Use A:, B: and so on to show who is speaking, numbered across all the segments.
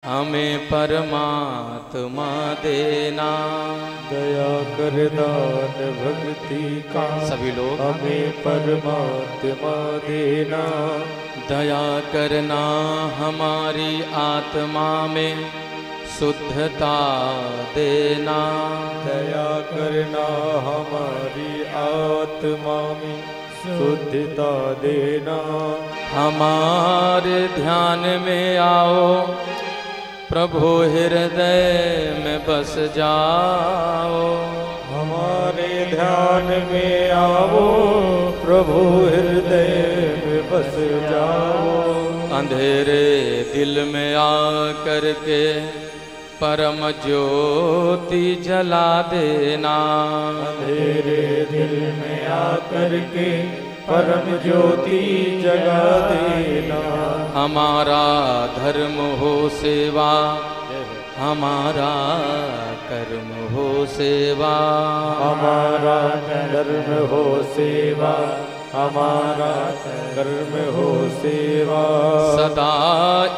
A: हमें परमात्मा देना,
B: दया कर दान भक्ति का।
A: सभी लोग
B: हमें परमात्मा देना,
A: दया करना हमारी आत्मा में शुद्धता देना,
B: दया करना हमारी आत्मा में शुद्धता देना।
A: हमारे ध्यान में आओ, प्रभु हृदय में बस जाओ।
B: हमारे ध्यान में आओ, प्रभु हृदय में बस जाओ।
A: अंधेरे दिल में आ करके परम ज्योति जला देना,
B: अंधेरे दिल में आकर के परम ज्योति जगा देना।
A: हमारा धर्म हो सेवा, हमारा कर्म हो सेवा,
B: हमारा धर्म हो सेवा, हमारा कर्म हो सेवा।
A: सदा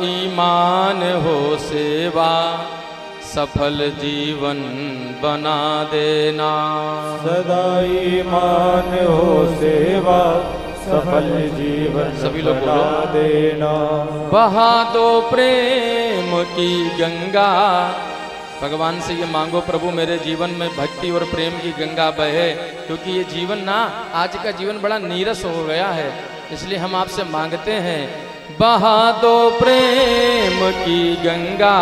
A: ईमान हो सेवा, सफल जीवन बना देना।
B: सदा ईमान हो सेवा, सफल जीवन
A: सभी लोग
B: बना देना।
A: बहा दो प्रेम की गंगा, भगवान से ये मांगो, प्रभु मेरे जीवन में भक्ति और प्रेम की गंगा बहे, क्योंकि ये जीवन ना, आज का जीवन बड़ा नीरस हो गया है। इसलिए हम आपसे मांगते हैं, बहा दो प्रेम की गंगा,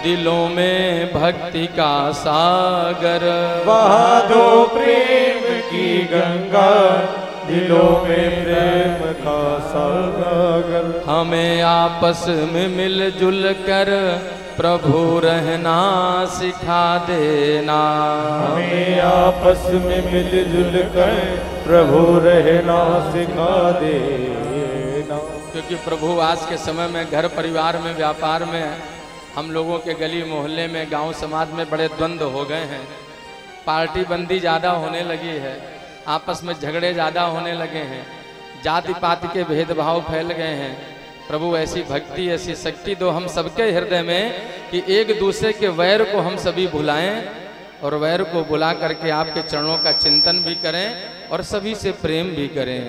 A: दिलों में भक्ति का सागर।
B: बहा दो प्रेम की गंगा, दिलों में प्रेम का सागर।
A: हमें आपस में मिलजुल कर प्रभु रहना सिखा देना,
B: हमें आपस में मिलजुल कर प्रभु रहना सिखा देना।
A: क्योंकि प्रभु आज के समय में घर परिवार में, व्यापार में, हम लोगों के गली मोहल्ले में, गांव समाज में बड़े द्वंद्व हो गए हैं। पार्टी बंदी ज़्यादा होने लगी है, आपस में झगड़े ज़्यादा होने लगे हैं, जाति पाति के भेदभाव फैल गए हैं। प्रभु ऐसी भक्ति, ऐसी शक्ति दो हम सबके हृदय में कि एक दूसरे के वैर को हम सभी भुलाएं और वैर को बुला करके आपके चरणों का चिंतन भी करें और सभी से प्रेम भी करें।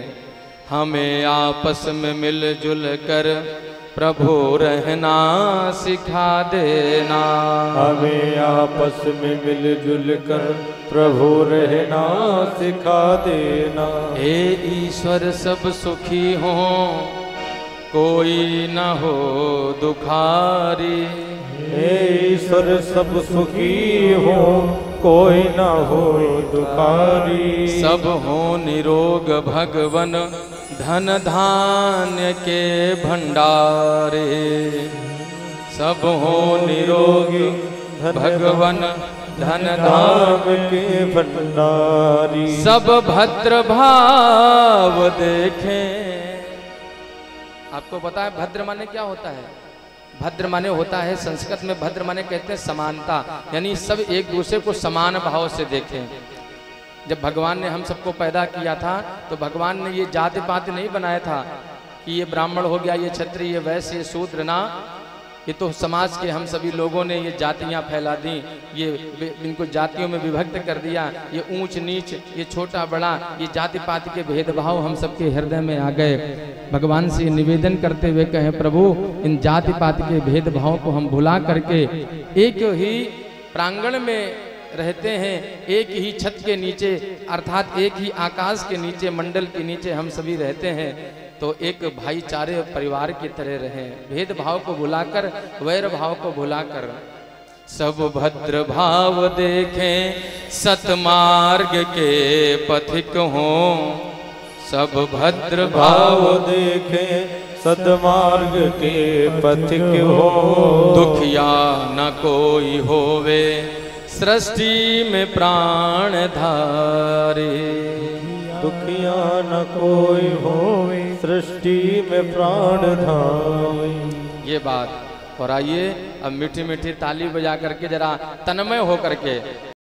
A: हमें आपस में मिलजुल कर प्रभु रहना सिखा देना,
B: हमें आपस में मिलजुल कर प्रभु रहना सिखा देना।
A: हे ईश्वर सब सुखी हों, कोई न हो दुखारी।
B: हे ईश्वर सब सुखी हो, कोई न हो दुखारी।
A: सब हो निरोग भगवन, धन धान्य के भंडारे। सब हो निरोगी भगवन, धन धाम
B: के भंडारी।
A: सब भद्र भाव देखें। आपको पता है भद्र माने क्या होता है? भद्र माने होता है, संस्कृत में भद्र माने कहते हैं समानता, यानी सब एक दूसरे को समान भाव से देखें। जब भगवान ने हम सबको पैदा किया था तो भगवान ने ये जाति पाति नहीं बनाया था कि ये ब्राह्मण हो गया, ये क्षत्रिय, ये वैश्य, ये शूद्र ना। ये तो समाज के हम सभी लोगों ने ये जातियां फैला दी, ये इनको जातियों में विभक्त कर दिया। ये ऊंच नीच, ये छोटा बड़ा, ये जाति पाति के भेदभाव हम सबके हृदय में आ गए। भगवान से निवेदन करते हुए कहें, प्रभु इन जाति पाति के भेदभाव को हम भुला करके एक ही प्रांगण में रहते हैं, एक ही छत के नीचे, अर्थात एक ही आकाश के नीचे, मंडल के नीचे हम सभी रहते हैं, तो एक भाईचारे परिवार की तरह रहें, भेदभाव को भुलाकर, वैर भाव को भुलाकर। सब भद्र भाव देखें, सतमार्ग के पथिक हों। सब भद्र भाव
B: देखें, सतमार्ग के पथिक हो।
A: दुखिया न कोई होवे, सृष्टि में प्राण धारे।
B: दुखिया न कोई होवे, सृष्टि में प्राण धारे।
A: ये बात। और आइए अब मीठी मीठी ताली बजा करके जरा तन्मय हो करके